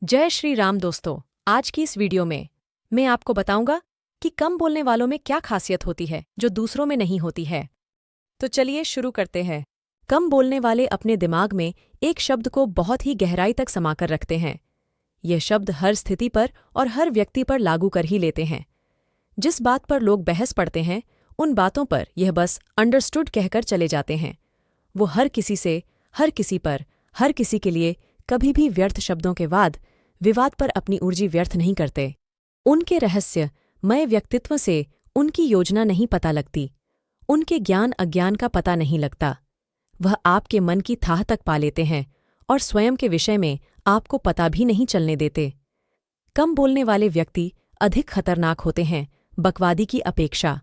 जय श्री राम दोस्तों। आज की इस वीडियो में मैं आपको बताऊंगा कि कम बोलने वालों में क्या खासियत होती है जो दूसरों में नहीं होती है। तो चलिए शुरू करते हैं। कम बोलने वाले अपने दिमाग में एक शब्द को बहुत ही गहराई तक समाकर रखते हैं। यह शब्द हर स्थिति पर और हर व्यक्ति पर लागू कर ही लेते हैं। जिस बात पर लोग बहस पड़ते हैं उन बातों पर यह बस अंडरस्टूड कहकर चले जाते हैं। वो हर किसी से, हर किसी पर, हर किसी के लिए कभी भी व्यर्थ शब्दों के बाद विवाद पर अपनी ऊर्जा व्यर्थ नहीं करते। उनके रहस्यमय व्यक्तित्व से उनकी योजना नहीं पता लगती, उनके ज्ञान अज्ञान का पता नहीं लगता। वह आपके मन की थाह तक पा लेते हैं और स्वयं के विषय में आपको पता भी नहीं चलने देते। कम बोलने वाले व्यक्ति अधिक खतरनाक होते हैं बकवादी की अपेक्षा।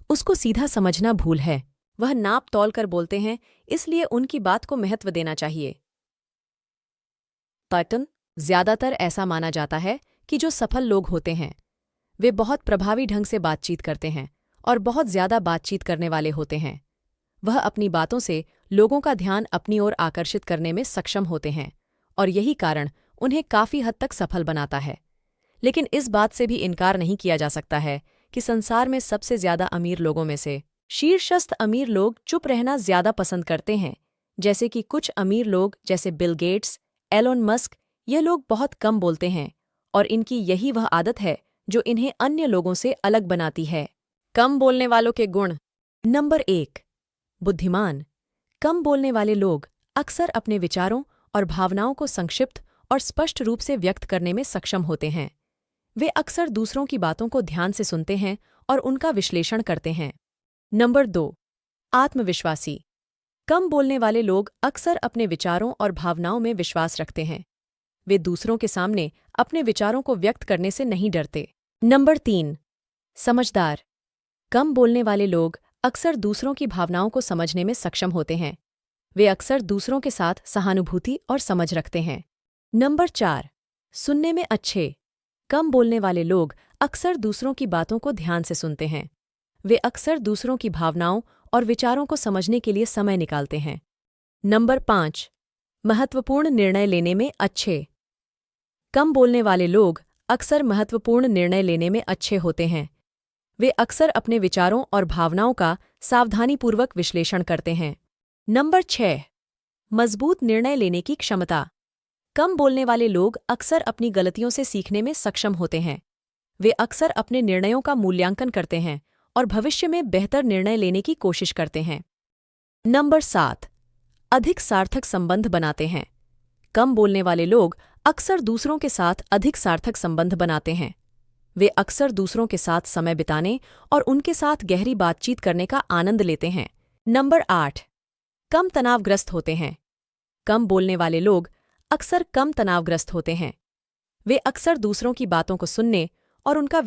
उसको सीधा समझना भूल है। वह नाप तौल कर बोलते हैं, इसलिए उनकी बात को महत्व देना चाहिए। पैटर्न ज्यादातर ऐसा माना जाता है कि जो सफल लोग होते हैं वे बहुत प्रभावी ढंग से बातचीत करते हैं और बहुत ज्यादा बातचीत करने वाले होते हैं। वह अपनी बातों से लोगों का ध्यान अपनी ओर आकर्षित करने में सक्षम होते हैं और यही कारण उन्हें काफी हद तक सफल बनाता है। लेकिन इस बात से भी इनकार नहीं किया जा सकता है कि संसार में सबसे ज्यादा अमीर लोगों में से शीर्षस्थ अमीर लोग चुप रहना ज्यादा पसंद करते हैं। जैसे कि कुछ अमीर लोग जैसे बिल गेट्स, एलोन मस्क, ये लोग बहुत कम बोलते हैं और इनकी यही वह आदत है जो इन्हें अन्य लोगों से अलग बनाती है। कम बोलने वालों के गुण। नंबर 1, बुद्धिमान। कम बोलने वाले लोग अक्सर अपने विचारों और भावनाओं को संक्षिप्त और स्पष्ट रूप से व्यक्त करने में सक्षम होते हैं। वे अक्सर दूसरों की बातों को ध्यान से सुनते हैं और उनका विश्लेषण करते हैं। नंबर 2, आत्मविश्वासी। कम बोलने वाले लोग अक्सर अपने विचारों और भावनाओं में विश्वास रखते हैं। वे दूसरों के सामने अपने विचारों को व्यक्त करने से नहीं डरते। नंबर 3, समझदार। कम बोलने वाले लोग अक्सर दूसरों की भावनाओं को समझने में सक्षम होते हैं। वे अक्सर दूसरों के साथ सहानुभूति और समझ रखते हैं। नंबर 4, सुनने में अच्छे। कम बोलने वाले लोग अक्सर दूसरों की बातों को ध्यान से सुनते हैं। वे अक्सर दूसरों की भावनाओं और विचारों को समझने के लिए समय निकालते हैं। नंबर 5, महत्वपूर्ण निर्णय लेने में अच्छे। कम बोलने वाले लोग अक्सर महत्वपूर्ण निर्णय लेने में अच्छे होते हैं। वे अक्सर अपने विचारों और भावनाओं का सावधानीपूर्वक विश्लेषण करते हैं। नंबर 6, मजबूत निर्णय लेने की क्षमता। कम बोलने वाले लोग अक्सर अपनी गलतियों से सीखने में सक्षम होते हैं। वे अक्सर अपने निर्णयों का मूल्यांकन करते हैं और भविष्य में बेहतर निर्णय लेने की कोशिश करते हैं। नंबर 7, अधिक सार्थक संबंध बनाते हैं। कम बोलने वाले लोग अक्सर दूसरों के साथ अधिक सार्थक संबंध बनाते हैं। वे अक्सर दूसरों के साथ समय बिताने और उनके साथ गहरी बातचीत करने का आनंद लेते हैं। नंबर 8, कम तनावग्रस्त होते हैं। कम बोलने वाले लोग अक्सर कम तनावग्रस्त होते हैं। वे अक्सर दूसरों की बातों को सुनने और उनका